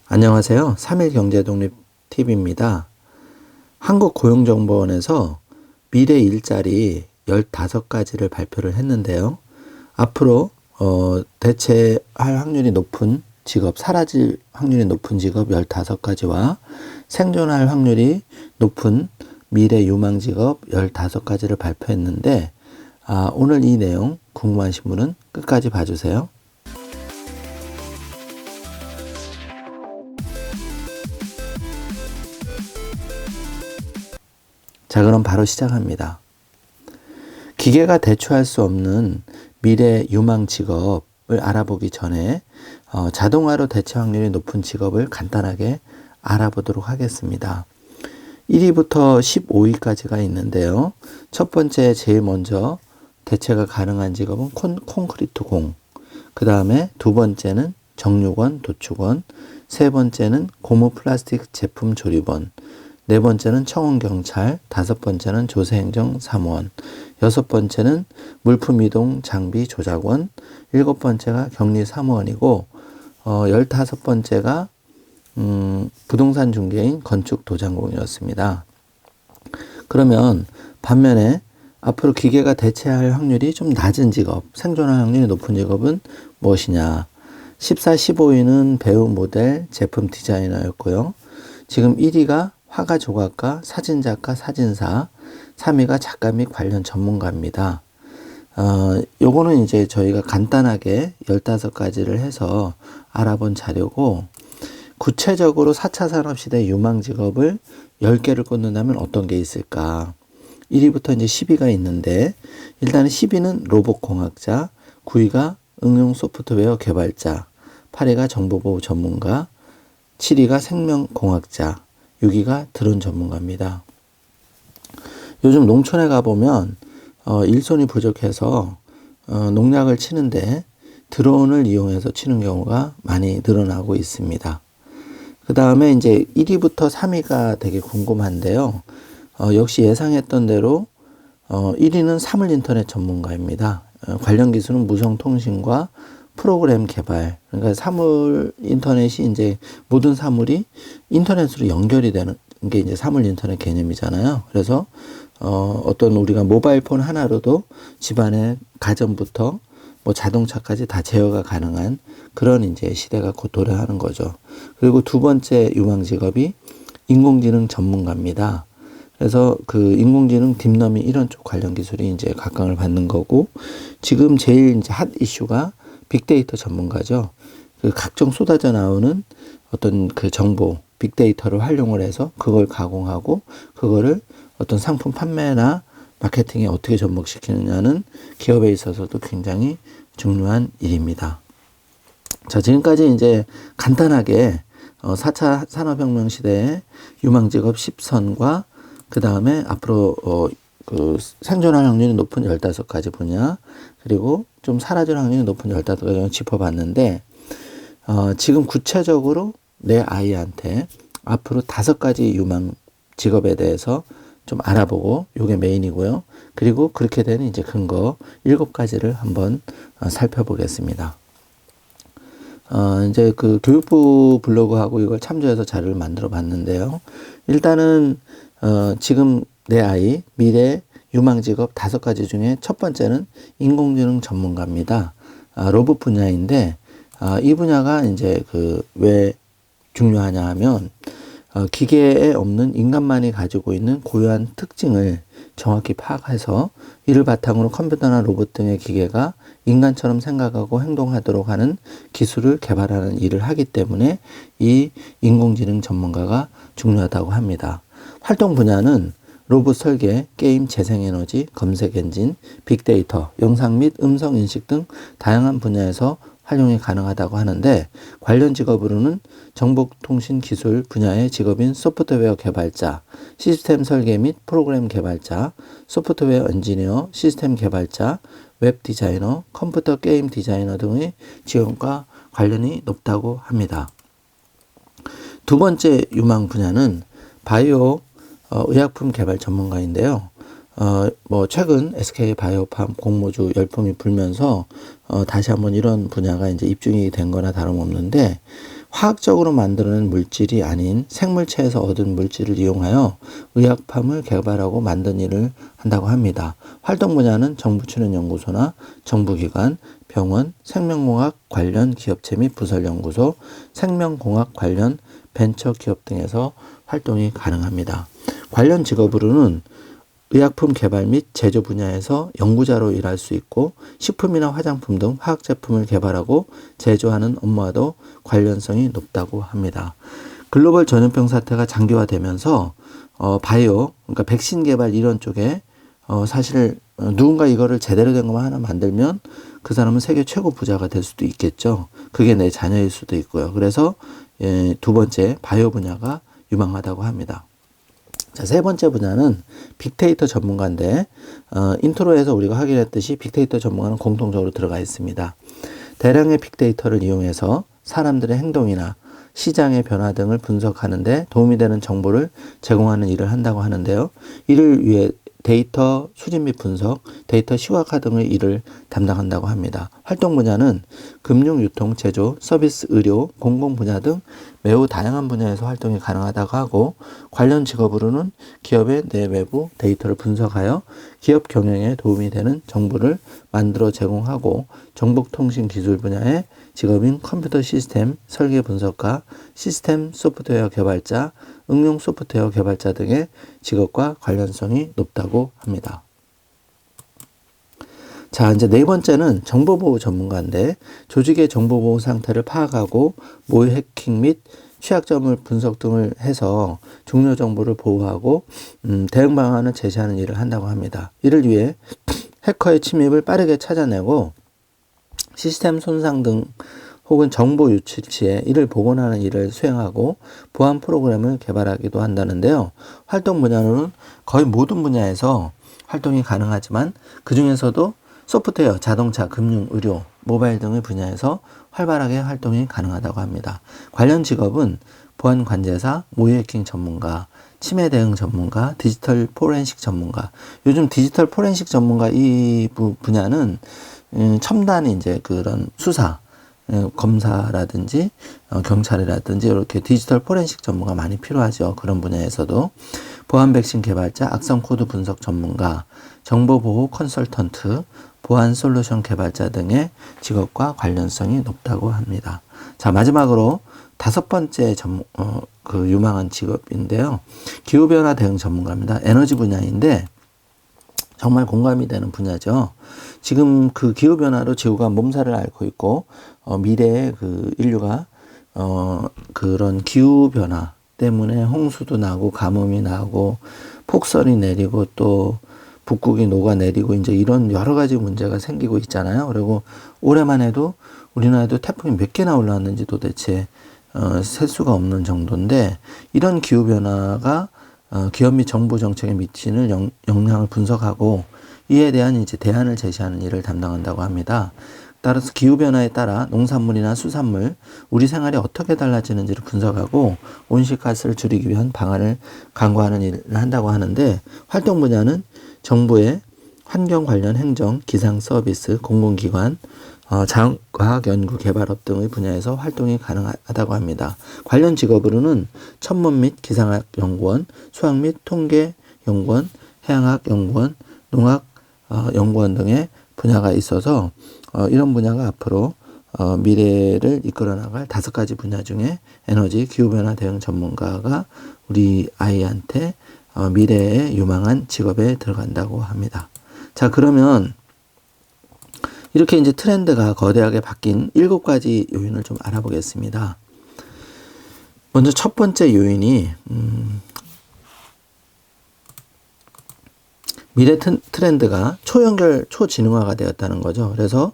안녕하세요. 3일 경제독립TV입니다. 한국고용정보원에서 미래 일자리 15가지를 발표를 했는데요. 앞으로 대체할 확률이 높은 직업, 사라질 확률이 높은 직업 15가지와 생존할 확률이 높은 미래 유망 직업 15가지를 발표했는데 오늘 이 내용 궁금하신 분은 끝까지 봐주세요. 자, 그럼 바로 시작합니다. 기계가 대처할 수 없는 미래 유망 직업을 알아보기 전에 자동화로 대체 확률이 높은 직업을 간단하게 알아보도록 하겠습니다. 1위부터 15위까지가 있는데요. 첫 번째 제일 먼저 대체가 가능한 직업은 콘크리트 공, 그 다음에 두 번째는 정육원, 도축원, 세 번째는 고무 플라스틱 제품 조립원, 네 번째는 청원경찰, 다섯 번째는 조세행정 사무원, 여섯 번째는 물품 이동 장비 조작원, 일곱 번째가 격리 사무원이고 15번째가 부동산 중개인 건축 도장공이었습니다. 그러면 반면에 앞으로 기계가 대체할 확률이 좀 낮은 직업, 생존할 확률이 높은 직업은 무엇이냐? 14, 15위는 배우, 모델, 제품 디자이너였고요. 지금 1위가 화가, 조각가, 사진작가, 사진사, 3위가 작가 및 관련 전문가입니다. 요거는 이제 저희가 간단하게 15가지를 해서 알아본 자료고, 구체적으로 4차 산업시대 유망 직업을 10개를 꼽는다면 어떤 게 있을까? 1위부터 이제 10위가 있는데, 일단은 10위는 로봇공학자, 9위가 응용 소프트웨어 개발자, 8위가 정보보호 전문가, 7위가 생명공학자, 6위가 드론 전문가입니다. 요즘 농촌에 가보면 일손이 부족해서 농약을 치는데 드론을 이용해서 치는 경우가 많이 늘어나고 있습니다. 그 다음에 이제 1위부터 3위가 되게 궁금한데요. 역시 예상했던 대로 1위는 사물인터넷 전문가입니다. 관련 기술은 무선통신과 프로그램 개발, 그러니까 사물 인터넷이 이제 모든 사물이 인터넷으로 연결이 되는 게 이제 사물 인터넷 개념이잖아요. 그래서 어떤 우리가 모바일 폰 하나로도 집안의 가전부터 뭐 자동차까지 다 제어가 가능한 그런 이제 시대가 곧 도래하는 거죠. 그리고 두 번째 유망 직업이 인공지능 전문가입니다. 그래서 그 인공지능 딥러닝 이런 쪽 관련 기술이 이제 각광을 받는 거고, 지금 제일 이제 핫 이슈가 빅데이터 전문가죠. 그 각종 쏟아져 나오는 어떤 그 정보, 빅데이터를 활용을 해서 그걸 가공하고 그거를 어떤 상품 판매나 마케팅에 어떻게 접목시키느냐는 기업에 있어서도 굉장히 중요한 일입니다. 자, 지금까지 이제 간단하게 4차 산업혁명 시대의 유망 직업 10선과 그 다음에 앞으로 그 생존할 확률이 높은 15가지 분야, 그리고 좀 사라질 확률이 높은 15가지를 짚어봤는데, 지금 구체적으로 내 아이한테 앞으로 5가지 유망 직업에 대해서 좀 알아보고, 요게 메인이고요. 그리고 그렇게 되는 이제 근거 7가지를 한번 살펴보겠습니다. 이제 그 교육부 블로그하고 이걸 참조해서 자료를 만들어 봤는데요. 일단은 지금 내 아이 미래 유망 직업 5가지 중에 첫 번째는 인공지능 전문가입니다. 로봇 분야인데 이 분야가 이제 그 왜 중요하냐 하면 기계에 없는 인간만이 가지고 있는 고유한 특징을 정확히 파악해서 이를 바탕으로 컴퓨터나 로봇 등의 기계가 인간처럼 생각하고 행동하도록 하는 기술을 개발하는 일을 하기 때문에 이 인공지능 전문가가 중요하다고 합니다. 활동 분야는 로봇 설계, 게임, 재생에너지, 검색 엔진, 빅데이터, 영상 및 음성 인식 등 다양한 분야에서 활용이 가능하다고 하는데, 관련 직업으로는 정보통신 기술 분야의 직업인 소프트웨어 개발자, 시스템 설계 및 프로그램 개발자, 소프트웨어 엔지니어, 시스템 개발자, 웹 디자이너, 컴퓨터 게임 디자이너 등의 직업과 관련이 높다고 합니다. 두 번째 유망 분야는 바이오 의약품 개발 전문가인데요. 뭐 최근 SK 바이오팜 공모주 열풍이 불면서 다시 한번 이런 분야가 이제 입증이 된 거나 다름없는데, 화학적으로 만들어낸 물질이 아닌 생물체에서 얻은 물질을 이용하여 의약품을 개발하고 만든 일을 한다고 합니다. 활동 분야는 정부 출연 연구소나 정부기관, 병원, 생명공학 관련 기업체 및 부설연구소, 생명공학 관련 벤처기업 등에서 활동이 가능합니다. 관련 직업으로는 의약품 개발 및 제조 분야에서 연구자로 일할 수 있고 식품이나 화장품 등 화학제품을 개발하고 제조하는 업무와도 관련성이 높다고 합니다. 글로벌 전염병 사태가 장기화되면서 바이오, 그러니까 백신 개발 이런 쪽에 사실 누군가 이거를 제대로 된 것만 하나 만들면 그 사람은 세계 최고 부자가 될 수도 있겠죠. 그게 내 자녀일 수도 있고요. 그래서 두 번째 바이오 분야가 유망하다고 합니다. 자, 세 번째 분야는 빅데이터 전문가인데 인트로에서 우리가 확인했듯이 빅데이터 전문가는 공통적으로 들어가 있습니다. 대량의 빅데이터를 이용해서 사람들의 행동이나 시장의 변화 등을 분석하는 데 도움이 되는 정보를 제공하는 일을 한다고 하는데요. 이를 위해 데이터 수집 및 분석, 데이터 시각화 등의 일을 담당한다고 합니다. 활동 분야는 금융, 유통, 제조, 서비스, 의료, 공공 분야 등 매우 다양한 분야에서 활동이 가능하다고 하고 관련 직업으로는 기업의 내외부 데이터를 분석하여 기업 경영에 도움이 되는 정보를 만들어 제공하고 정보통신 기술 분야의 직업인 컴퓨터 시스템 설계 분석가, 시스템 소프트웨어 개발자, 응용 소프트웨어 개발자 등의 직업과 관련성이 높다고 합니다. 자, 이제 네 번째는 정보보호 전문가인데 조직의 정보보호 상태를 파악하고 모의 해킹 및 취약점을 분석 등을 해서 중요 정보를 보호하고 대응 방안을 제시하는 일을 한다고 합니다. 이를 위해 해커의 침입을 빠르게 찾아내고 시스템 손상 등 혹은 정보 유출 시에 이를 복원하는 일을 수행하고 보안 프로그램을 개발하기도 한다는데요. 활동 분야로는 거의 모든 분야에서 활동이 가능하지만 그 중에서도 소프트웨어, 자동차, 금융, 의료, 모바일 등의 분야에서 활발하게 활동이 가능하다고 합니다. 관련 직업은 보안 관제사, 모의 해킹 전문가, 침해 대응 전문가, 디지털 포렌식 전문가. 요즘 디지털 포렌식 전문가 이 분야는 첨단 이제 그런 수사, 검사라든지 경찰이라든지 이렇게 디지털 포렌식 전문가 많이 필요하죠. 그런 분야에서도 보안 백신 개발자, 악성 코드 분석 전문가, 정보보호 컨설턴트, 보안 솔루션 개발자 등의 직업과 관련성이 높다고 합니다. 자, 마지막으로 다섯 번째 그 유망한 직업인데요. 기후변화 대응 전문가입니다. 에너지 분야인데 정말 공감이 되는 분야죠. 지금 그 기후변화로 지구가 몸살을 앓고 있고, 미래에 그 인류가, 그런 기후변화 때문에 홍수도 나고, 가뭄이 나고, 폭설이 내리고, 또 북극이 녹아내리고, 이제 이런 여러 가지 문제가 생기고 있잖아요. 그리고 올해만 해도 우리나라에도 태풍이 몇 개나 올라왔는지 도대체, 셀 수가 없는 정도인데, 이런 기후변화가 기업 및 정부 정책에 미치는 영향을 분석하고 이에 대한 이제 대안을 제시하는 일을 담당한다고 합니다. 따라서 기후변화에 따라 농산물이나 수산물, 우리 생활이 어떻게 달라지는지를 분석하고 온실가스를 줄이기 위한 방안을 강구하는 일을 한다고 하는데 활동 분야는 정부의 환경 관련 행정, 기상 서비스, 공공기관, 과학 연구 개발업 등의 분야에서 활동이 가능하다고 합니다. 관련 직업으로는 천문 및 기상학 연구원, 수학 및 통계 연구원, 해양학 연구원, 농학 연구원 등의 분야가 있어서 이런 분야가 앞으로 미래를 이끌어 나갈 다섯 가지 분야 중에 에너지 기후변화 대응 전문가가 우리 아이한테 미래의 유망한 직업에 들어간다고 합니다. 자, 그러면 이렇게 이제 트렌드가 거대하게 바뀐 7가지 요인을 좀 알아보겠습니다. 먼저 첫 번째 요인이 미래 트렌드가 초연결, 초지능화가 되었다는 거죠. 그래서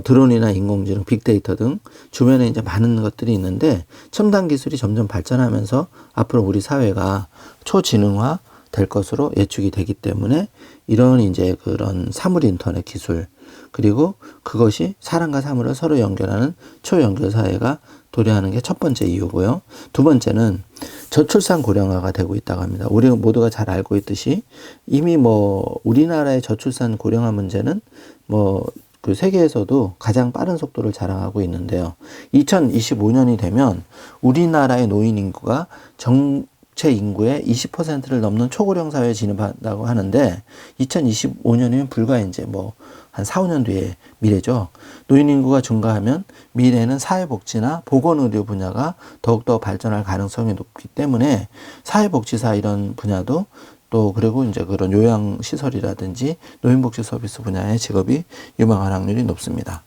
드론이나 인공지능, 빅데이터 등 주변에 이제 많은 것들이 있는데 첨단 기술이 점점 발전하면서 앞으로 우리 사회가 초지능화 될 것으로 예측이 되기 때문에 이런 이제 그런 사물 인터넷 기술 그리고 그것이 사람과 사물을 서로 연결하는 초연결 사회가 도래하는 게 첫 번째 이유고요. 두 번째는 저출산 고령화가 되고 있다고 합니다. 우리 모두가 잘 알고 있듯이 이미 우리나라의 저출산 고령화 문제는 그 세계에서도 가장 빠른 속도를 자랑하고 있는데요. 2025년이 되면 우리나라의 노인 인구가 전체 인구의 20%를 넘는 초고령 사회에 진입한다고 하는데 2025년이면 불과 이제 뭐 한 4, 5년 뒤의 미래죠. 노인 인구가 증가하면 미래에는 사회복지나 보건의료 분야가 더욱더 발전할 가능성이 높기 때문에 사회복지사 이런 분야도 또 그리고 이제 그런 요양시설이라든지 노인복지 서비스 분야의 직업이 유망할 확률이 높습니다.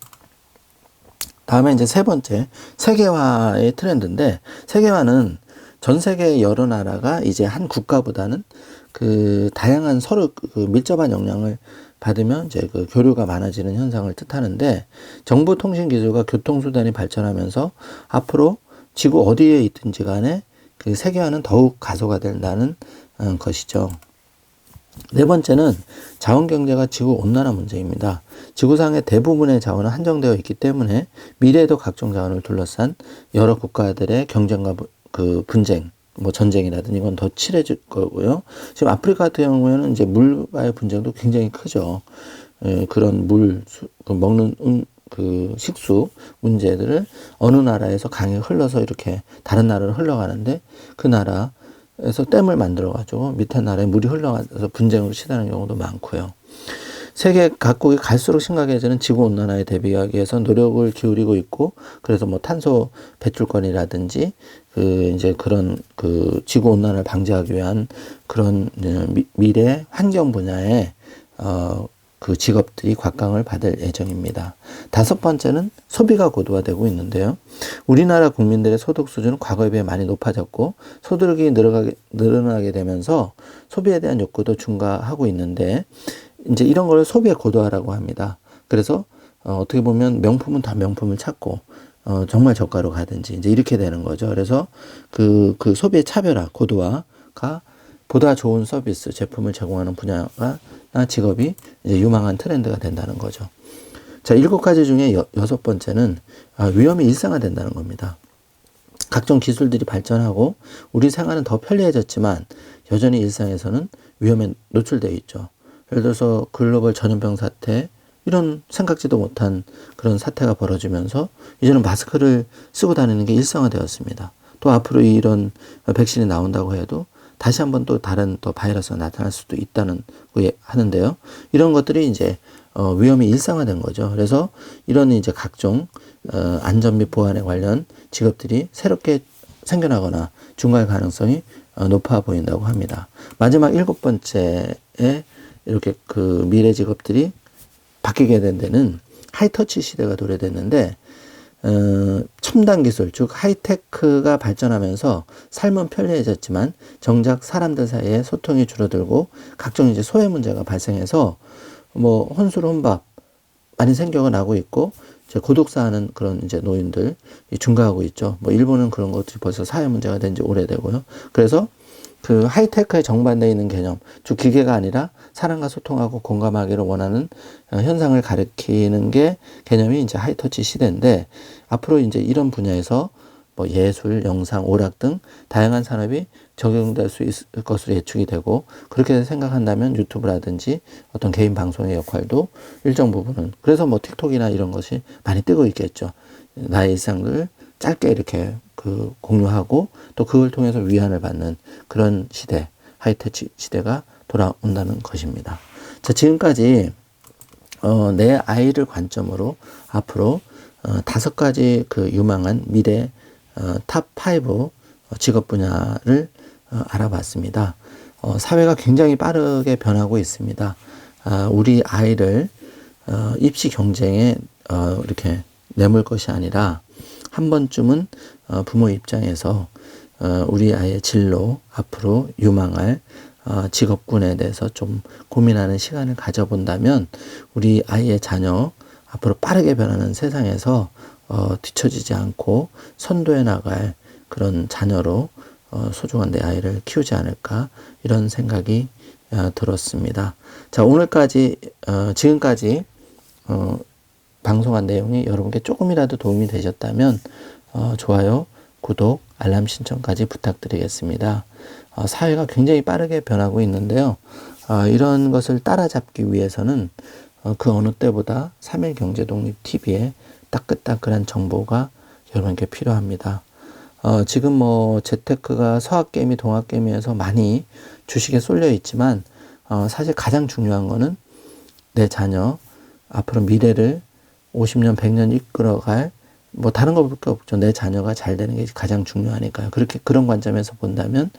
다음에 이제 세 번째, 세계화의 트렌드인데, 세계화는 전 세계 여러 나라가 이제 한 국가보다는 그 다양한 서로 그 밀접한 영향을 받으면 이제 그 교류가 많아지는 현상을 뜻하는데, 정보통신기술과 교통수단이 발전하면서 앞으로 지구 어디에 있든지 간에 그 세계화는 더욱 가속화된다는 것이죠. 네 번째는 자원경제가 지구온난화 문제입니다. 지구상의 대부분의 자원은 한정되어 있기 때문에 미래에도 각종 자원을 둘러싼 여러 국가들의 경쟁과 그 분쟁, 뭐 전쟁이라든지 이건 더 치러질 거고요. 지금 아프리카 같은 경우에는 이제 물과의 분쟁도 굉장히 크죠. 그런 먹는 그 식수 문제들을 어느 나라에서 강이 흘러서 이렇게 다른 나라로 흘러가는데 그 나라에서 댐을 만들어가지고 밑에 나라에 물이 흘러가서 분쟁으로 치닫는 경우도 많고요. 세계 각국이 갈수록 심각해지는 지구온난화에 대비하기 위해서 노력을 기울이고 있고, 그래서 뭐 탄소 배출권이라든지 그 이제 그런 그 지구온난화를 방지하기 위한 그런 미래 환경 분야의 그 직업들이 곽강을 받을 예정입니다. 다섯 번째는 소비가 고도화되고 있는데요. 우리나라 국민들의 소득 수준은 과거에 비해 많이 높아졌고 소득이 늘어나게 되면서 소비에 대한 욕구도 증가하고 있는데 이제 이런 걸 소비의 고도화라고 합니다. 그래서 어떻게 보면 명품은 다 명품을 찾고 정말 저가로 가든지 이제 이렇게 되는 거죠. 그래서 그 소비의 차별화, 고도화가 보다 좋은 서비스, 제품을 제공하는 분야나 직업이 이제 유망한 트렌드가 된다는 거죠. 자, 7가지 중에 여섯 번째는 위험이 일상화된다는 겁니다. 각종 기술들이 발전하고 우리 생활은 더 편리해졌지만 여전히 일상에서는 위험에 노출되어 있죠. 예를 들어서 글로벌 전염병 사태, 이런 생각지도 못한 그런 사태가 벌어지면서 이제는 마스크를 쓰고 다니는 게 일상화되었습니다. 또 앞으로 이런 백신이 나온다고 해도 다시 한번 또 다른 또 바이러스가 나타날 수도 있다는 하는데요. 이런 것들이 이제 위험이 일상화된 거죠. 그래서 이런 이제 각종 안전 및 보안에 관련 직업들이 새롭게 생겨나거나 증가할 가능성이 높아 보인다고 합니다. 마지막 7번째에 이렇게 그 미래 직업들이 바뀌게 된 데는 하이터치 시대가 도래됐는데 첨단 기술, 즉 하이테크가 발전하면서 삶은 편리해졌지만 정작 사람들 사이에 소통이 줄어들고 각종 이제 소외 문제가 발생해서 뭐 혼술혼밥 많이 생겨나고 있고 이제 고독사하는 그런 이제 노인들이 증가하고 있죠. 뭐 일본은 그런 것들이 벌써 사회 문제가 된 지 오래되고요. 그래서 그 하이테크에 정반대에 있는 개념, 즉 기계가 아니라 사람과 소통하고 공감하기를 원하는 현상을 가리키는 게 개념이 이제 하이터치 시대인데 앞으로 이제 이런 분야에서 뭐 예술, 영상, 오락 등 다양한 산업이 적용될 수 있을 것으로 예측이 되고 그렇게 생각한다면 유튜브라든지 어떤 개인 방송의 역할도 일정 부분은 그래서 뭐 틱톡이나 이런 것이 많이 뜨고 있겠죠. 나의 일상을 짧게 이렇게 그 공유하고 또 그걸 통해서 위안을 받는 그런 시대, 하이테치 시대가 돌아온다는 것입니다. 자, 지금까지 내 아이를 관점으로 앞으로 5가지 그 유망한 미래 탑5 직업 분야를 알아봤습니다. 사회가 굉장히 빠르게 변하고 있습니다. 우리 아이를 입시 경쟁에 이렇게 내몰 것이 아니라 한 번쯤은 부모 입장에서 우리 아이의 진로, 앞으로 유망할 직업군에 대해서 좀 고민하는 시간을 가져본다면 우리 아이의 자녀, 앞으로 빠르게 변하는 세상에서 뒤처지지 않고 선도해 나갈 그런 자녀로 소중한 내 아이를 키우지 않을까 이런 생각이 들었습니다. 자, 지금까지 방송한 내용이 여러분께 조금이라도 도움이 되셨다면 좋아요, 구독, 알람 신청까지 부탁드리겠습니다. 사회가 굉장히 빠르게 변하고 있는데요. 이런 것을 따라잡기 위해서는 그 어느 때보다 3일 경제독립 TV에 따끈따끈한 정보가 여러분께 필요합니다. 지금 재테크가 서학개미, 동학개미에서 많이 주식에 쏠려 있지만, 사실 가장 중요한 거는 내 자녀, 앞으로 미래를 50년, 100년 이끌어갈, 다른 거 볼 게 없죠. 내 자녀가 잘 되는 게 가장 중요하니까요. 그런 관점에서 본다면,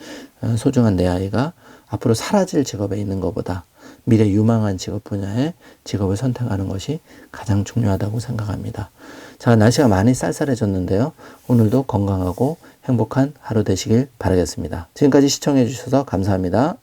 소중한 내 아이가 앞으로 사라질 직업에 있는 것보다 미래 유망한 직업 분야의 직업을 선택하는 것이 가장 중요하다고 생각합니다. 자, 날씨가 많이 쌀쌀해졌는데요. 오늘도 건강하고 행복한 하루 되시길 바라겠습니다. 지금까지 시청해 주셔서 감사합니다.